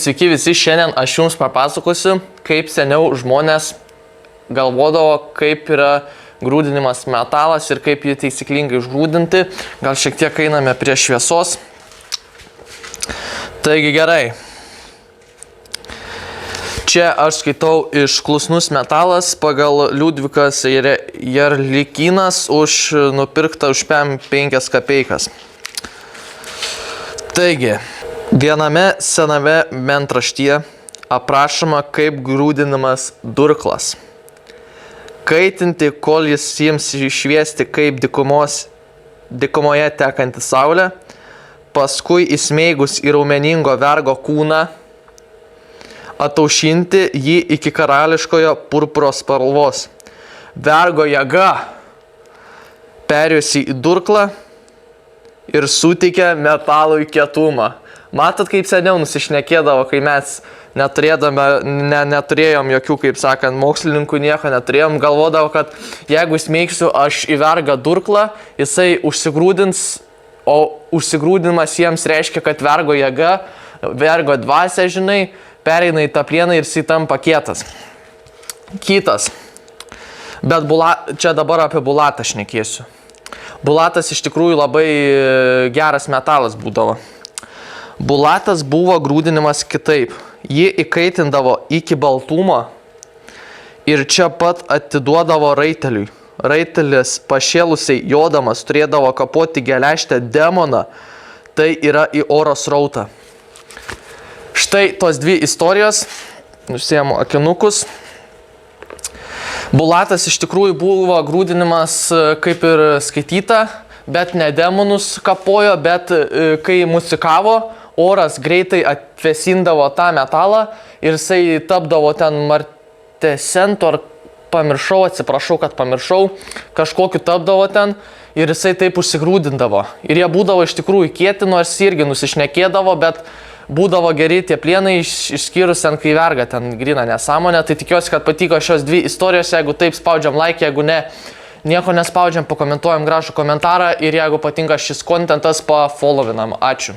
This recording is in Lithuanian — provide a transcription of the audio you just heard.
Sveiki visi, šiandien aš jums papasakosiu, kaip seniau žmonės galvodavo, kaip yra grūdinimas metalas ir kaip jį taisyklingai išgrūdinti. Gal šiek tiek einame prie šviesos. Taigi gerai. Čia aš skaitau iš Klusnus metalas pagal Liudvikas Jarlikynas nupirkta už 5 kapeikas. Taigi, viename sename mentraštyje aprašoma, kaip grūdinamas durklas. Kaitinti, kol jis jiems šviesti kaip dykumoje tekanti saulė, paskui įsmeigus į raumeningo vergo kūną, ataušinti jį iki karališkojo purpuros spalvos. Vergo jėga perėjusi į durklą ir suteikia metalui kietumą. Matot, kaip seniau nusišnekėdavo, kai mes neturėjom jokių, kaip sakant, mokslininkų, nieko neturėjom, galvodavo, kad jeigu smeigsiu aš į vergą durklą, jisai užsigrūdins, o užsigrūdinimas jiems reiškia, kad vergo jėga, vergo dvasia, žinai, pereina į tą plieną ir jisai tampa kietas. Kitas. Bet čia dabar apie bulatą šnekėsiu. Bulatas iš tikrųjų labai geras metalas būdavo. Bulatas buvo grūdinimas kitaip. Jį įkaitindavo iki baltumo ir čia pat atiduodavo raiteliui. Raitelis pašėlusiai jodamas turėdavo kapoti geležtę demoną, tai yra į oro srautą. Štai tos dvi istorijos, nusiemu akinukus. Bulatas iš tikrųjų buvo grūdinimas kaip ir skaityta, bet ne demonus kapojo, bet kai musikavo, oras greitai atvesindavo tą metalą ir jisai tapdavo ten martesentu, ar pamiršau, atsiprašau, kad pamiršau, kažkokiu tapdavo ten ir jisai taip užsigrūdindavo. Ir jie būdavo iš tikrųjų kieti, nors irgi nusišnekėdavo, bet būdavo geri tie plienai, išskyrus ten kai verga, ten grina nesąmonė. Tai tikiuosi, kad patiko šios dvi istorijos. Jeigu taip, spaudžiam like, jeigu ne, nieko nespaudžiam, pakomentuojam gražų komentarą ir jeigu patinka šis kontentas, pafollovinam. Ačiū.